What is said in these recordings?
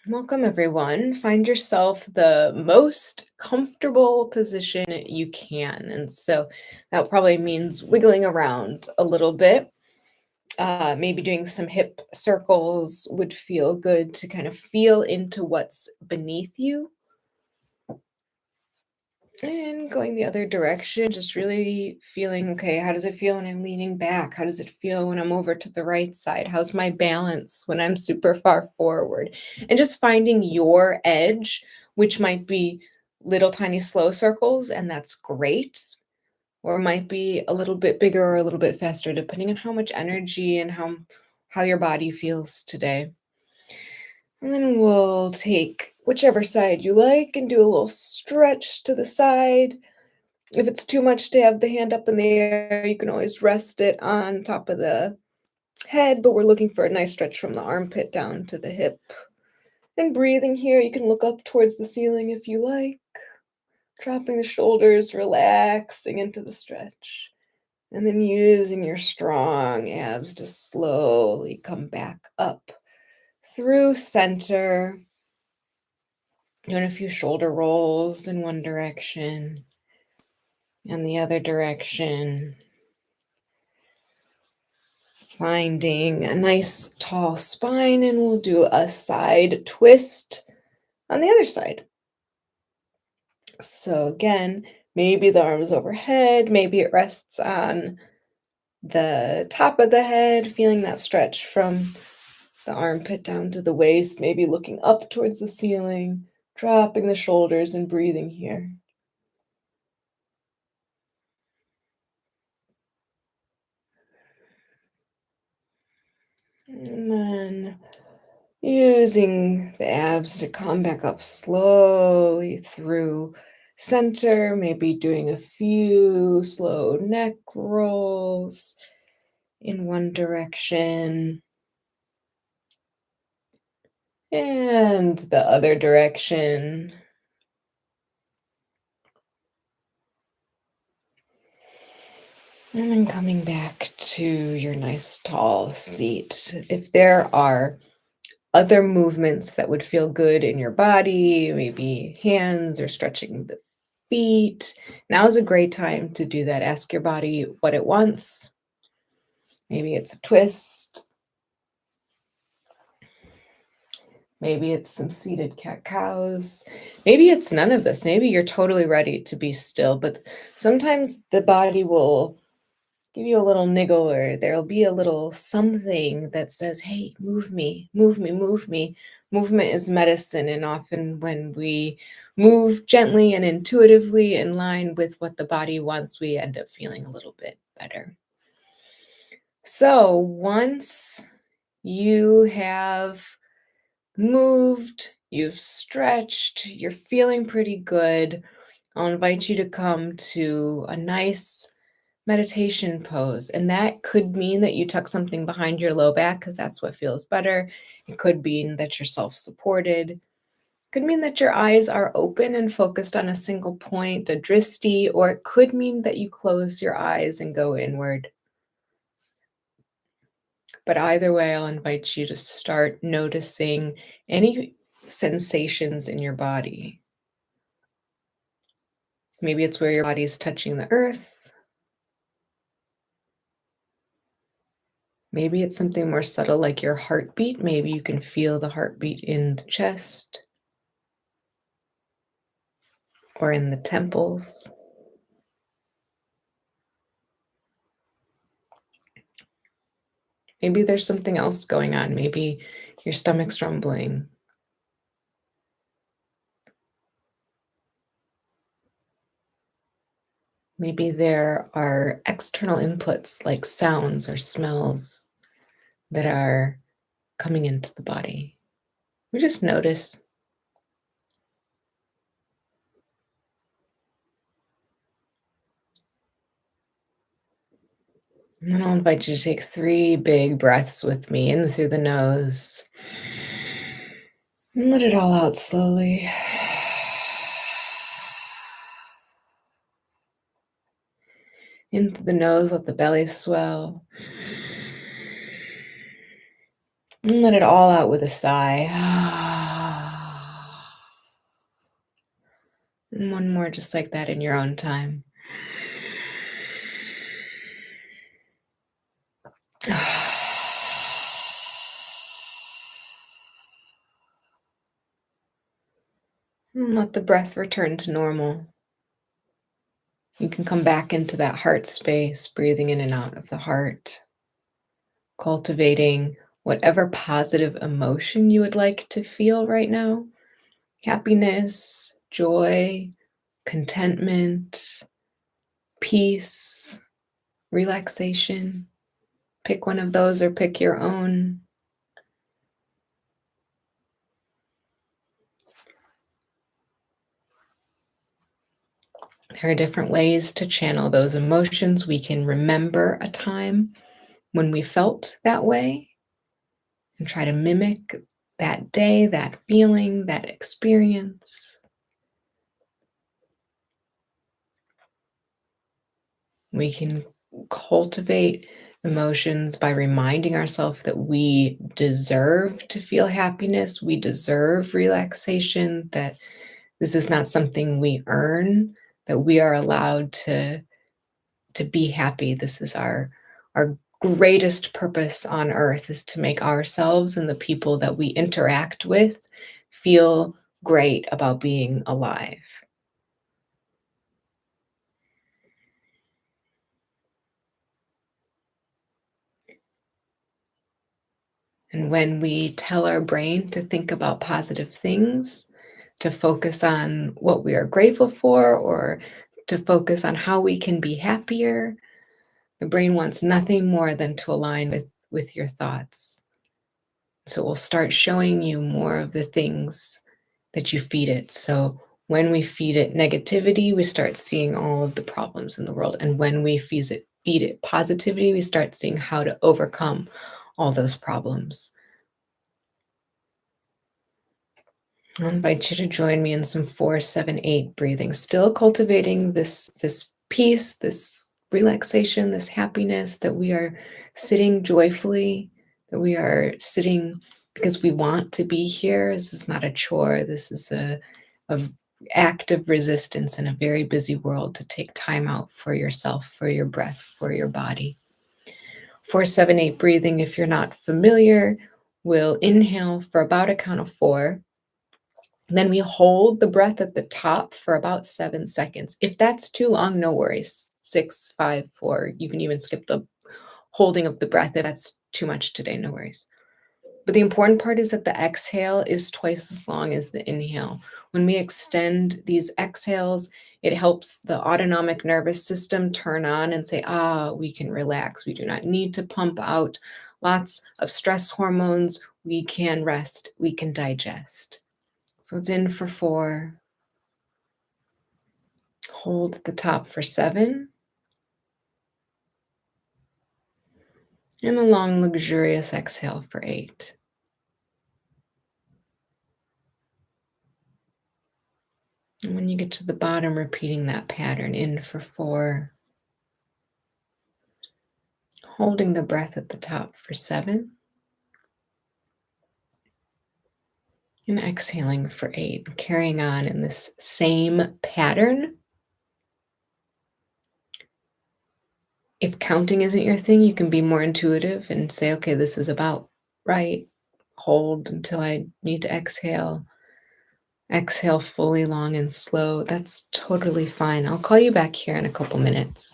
Welcome, everyone. Find yourself the most comfortable position you can. And so that probably means wiggling around a little bit. Maybe doing some hip circles would feel good to kind of feel into what's beneath you. And going the other direction, just really feeling okay, how does it feel when I'm leaning back? How does it feel when I'm over to the right side? How's my balance when I'm super far forward? And just finding your edge, which might be little tiny slow circles, and that's great. Or it might be a little bit bigger or a little bit faster, depending on how much energy and how your body feels today. And then we'll take whichever side you like and do a little stretch to the side. If it's too much to have the hand up in the air, you can always rest it on top of the head, but we're looking for a nice stretch from the armpit down to the hip. And breathing here, you can look up towards the ceiling if you like, dropping the shoulders, relaxing into the stretch. And then using your strong abs to slowly come back up through center. Doing a few shoulder rolls in one direction and the other direction. Finding a nice tall spine, and we'll do a side twist on the other side. So again, maybe the arms overhead, maybe it rests on the top of the head, feeling that stretch from the armpit down to the waist, maybe looking up towards the ceiling, dropping the shoulders and breathing here. And then using the abs to come back up slowly through center, maybe doing a few slow neck rolls in one direction and the other direction. And then coming back to your nice tall seat. If there are other movements that would feel good in your body, maybe hands or stretching the feet, now is a great time to do that. Ask your body what it wants. Maybe it's a twist. Maybe it's some seated cat-cows. Maybe it's none of this. Maybe you're totally ready to be still, but sometimes the body will give you a little niggle, or there'll be a little something that says, hey, move me, move me, move me. Movement is medicine, and often when we move gently and intuitively in line with what the body wants, we end up feeling a little bit better. So once you have moved, you've stretched, you're feeling pretty good, I'll invite you to come to a nice meditation pose. And that could mean that you tuck something behind your low back because that's what feels better. It could mean that you're self-supported. It could mean that your eyes are open and focused on a single point, a drishti, or it could mean that you close your eyes and go inward. But either way, I'll invite you to start noticing any sensations in your body. Maybe it's where your body's touching the earth. Maybe it's something more subtle like your heartbeat. Maybe you can feel the heartbeat in the chest or in the temples. Maybe there's something else going on. Maybe your stomach's rumbling. Maybe there are external inputs like sounds or smells that are coming into the body. We just notice. And then I'll invite you to take 3 big breaths with me in through the nose. And let it all out slowly. In through the nose, let the belly swell. And let it all out with a sigh. And one more just like that in your own time. And let the breath return to normal. You can come back into that heart space, breathing in and out of the heart, cultivating whatever positive emotion you would like to feel right now: happiness, joy, contentment, peace, relaxation. Pick one of those or pick your own. There are different ways to channel those emotions. We can remember a time when we felt that way and try to mimic that day, that feeling, that experience. We can cultivate emotions by reminding ourselves that we deserve to feel happiness, we deserve relaxation, that this is not something we earn, that we are allowed to be happy. This is our greatest purpose on earth, is to make ourselves and the people that we interact with feel great about being alive. And when we tell our brain to think about positive things, to focus on what we are grateful for, or to focus on how we can be happier, the brain wants nothing more than to align with your thoughts. So it will start showing you more of the things that you feed it. So when we feed it negativity, we start seeing all of the problems in the world. And when we feed it positivity, we start seeing how to overcome all those problems. I invite you to join me in some 4-7-8 breathing, still cultivating this peace, this relaxation, this happiness, that we are sitting joyfully, that we are sitting because we want to be here. This is not a chore. This is a act of resistance in a very busy world, to take time out for yourself, for your breath, for your body. 4-7-8 breathing, if you're not familiar, we'll inhale for about a count of 4. Then we hold the breath at the top for about 7 seconds. If that's too long, no worries. 6, 5, 4. You can even skip the holding of the breath if that's too much today, no worries. But the important part is that the exhale is twice as long as the inhale. When we extend these exhales, it helps the autonomic nervous system turn on and say, we can relax. We do not need to pump out lots of stress hormones. We can rest. We can digest. So it's in for 4, hold at the top for 7, and a long, luxurious exhale for 8. And when you get to the bottom, repeating that pattern, in for 4, holding the breath at the top for 7, and exhaling for 8, carrying on in this same pattern. If counting isn't your thing, you can be more intuitive and say, okay, this is about right. Hold until I need to exhale. Exhale fully, long and slow. That's totally fine. I'll call you back here in a couple minutes.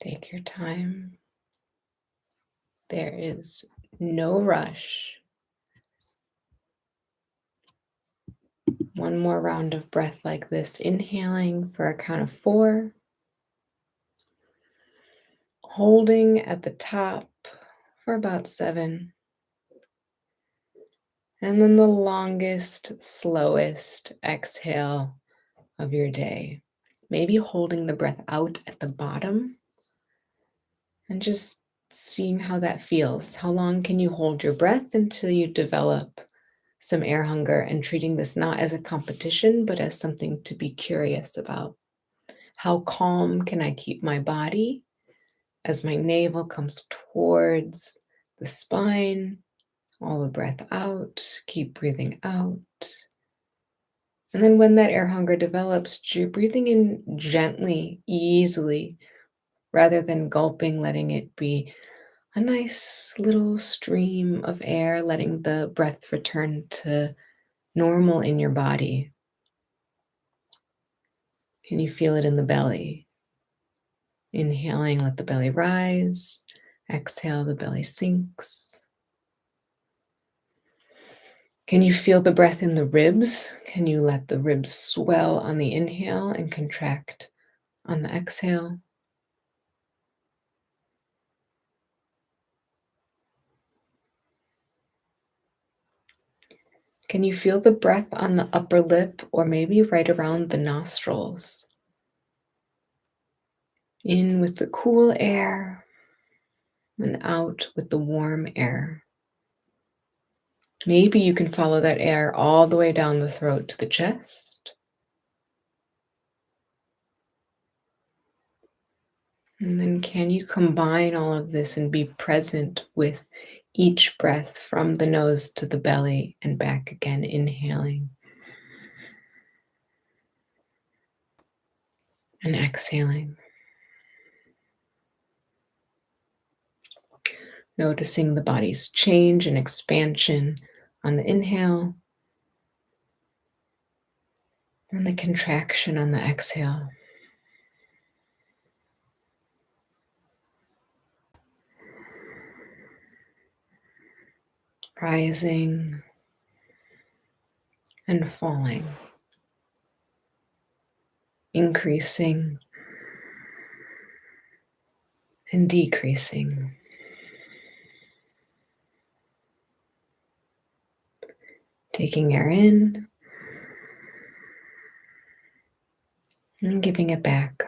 Take your time. There is no rush. One more round of breath like this, inhaling for a count of 4, holding at the top for about 7, and then the longest, slowest exhale of your day. Maybe holding the breath out at the bottom and just seeing how that feels. How long can you hold your breath until you develop some air hunger, and treating this not as a competition, but as something to be curious about? How calm can I keep my body as my navel comes towards the spine? All the breath out, keep breathing out. And then when that air hunger develops, you're breathing in gently, easily, rather than gulping, letting it be a nice little stream of air, letting the breath return to normal in your body. Can you feel it in the belly? Inhaling, let the belly rise. Exhale, the belly sinks. Can you feel the breath in the ribs? Can you let the ribs swell on the inhale and contract on the exhale? Can you feel the breath on the upper lip or maybe right around the nostrils? In with the cool air and out with the warm air. Maybe you can follow that air all the way down the throat to the chest. And then can you combine all of this and be present with each breath from the nose to the belly and back again, inhaling and exhaling. Noticing the body's change and expansion on the inhale and the contraction on the exhale. Rising and falling, increasing and decreasing. Taking air in and giving it back.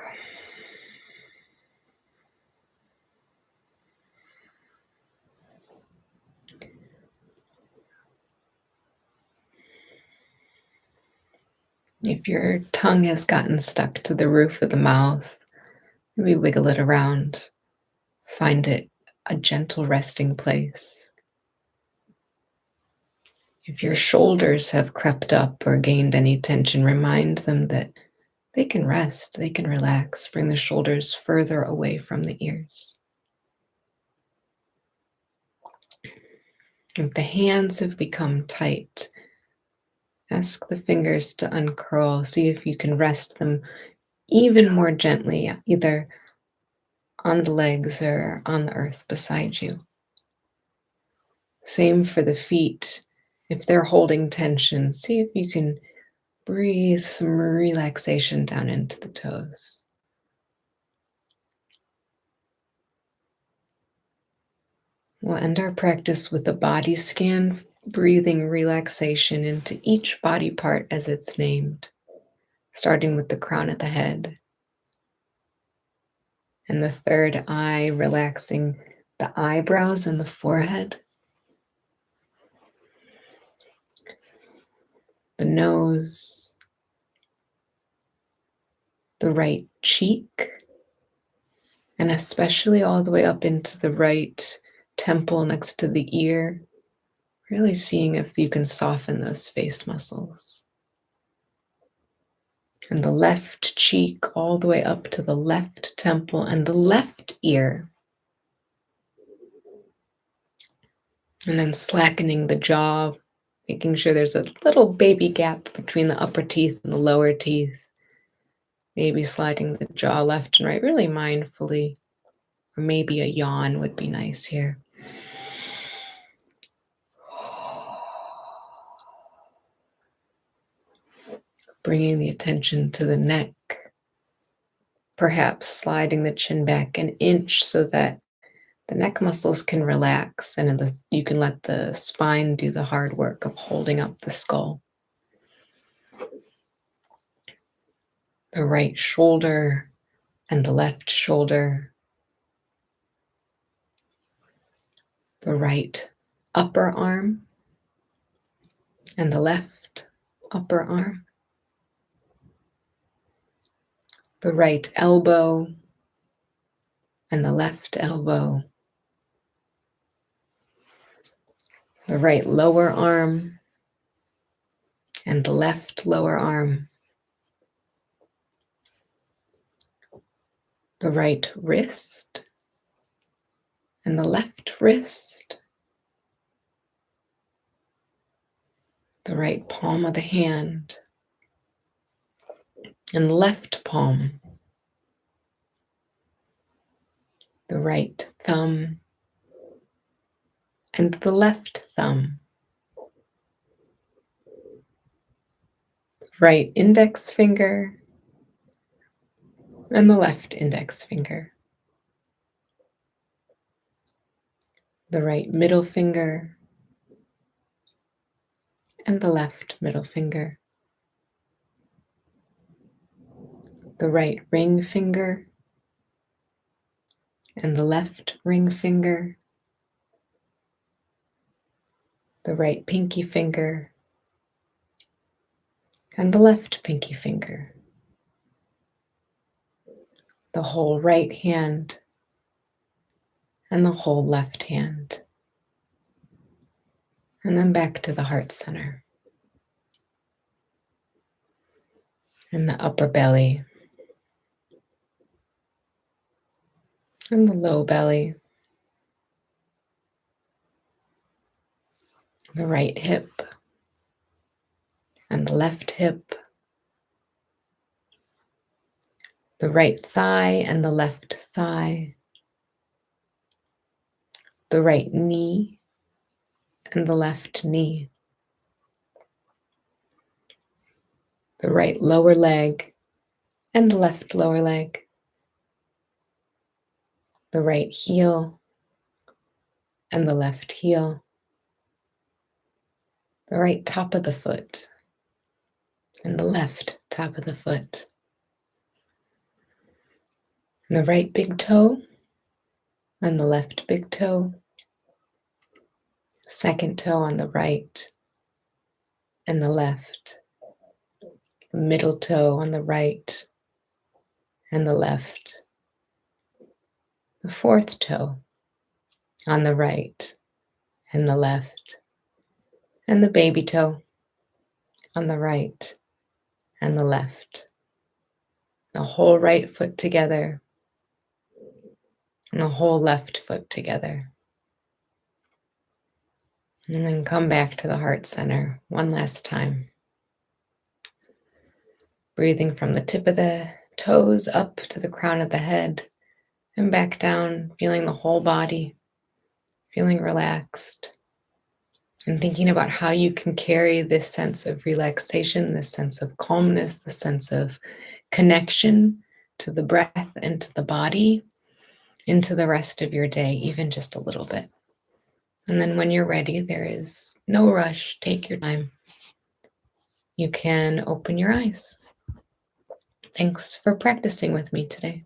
If your tongue has gotten stuck to the roof of the mouth, maybe wiggle it around. Find it a gentle resting place. If your shoulders have crept up or gained any tension, remind them that they can rest, they can relax. Bring the shoulders further away from the ears. If the hands have become tight, ask the fingers to uncurl. See if you can rest them even more gently, either on the legs or on the earth beside you. Same for the feet. If they're holding tension, see if you can breathe some relaxation down into the toes. We'll end our practice with a body scan, breathing relaxation into each body part as it's named, starting with the crown of the head and the third eye, relaxing the eyebrows and the forehead, the nose, the right cheek, and especially all the way up into the right temple next to the ear, really seeing if you can soften those face muscles. And the left cheek all the way up to the left temple and the left ear. And then slackening the jaw, making sure there's a little baby gap between the upper teeth and the lower teeth. Maybe sliding the jaw left and right really mindfully. Or maybe a yawn would be nice here. Bringing the attention to the neck. Perhaps sliding the chin back an inch so that the neck muscles can relax and you can let the spine do the hard work of holding up the skull. The right shoulder and the left shoulder. The right upper arm and the left upper arm. The right elbow and the left elbow. The right lower arm and the left lower arm. The right wrist and the left wrist. The right palm of the hand and the left palm. The right thumb and the left thumb. The right index finger and the left index finger. The right middle finger and the left middle finger. The right ring finger and the left ring finger. The right pinky finger and the left pinky finger. The whole right hand and the whole left hand. And then back to the heart center. And the upper belly. And the low belly. The right hip and the left hip. The right thigh and the left thigh. The right knee and the left knee. The right lower leg and the left lower leg. The right heel and the left heel. The right top of the foot and the left top of the foot. And the right big toe and the left big toe. Second toe on the right and the left. The middle toe on the right and the left. The fourth toe on the right and the left. And the baby toe on the right and the left. The whole right foot together and the whole left foot together. And then come back to the heart center one last time. Breathing from the tip of the toes up to the crown of the head and back down, feeling the whole body, feeling relaxed, and thinking about how you can carry this sense of relaxation, this sense of calmness, this sense of connection to the breath and to the body into the rest of your day, even just a little bit. And then when you're ready, there is no rush. Take your time. You can open your eyes. Thanks for practicing with me today.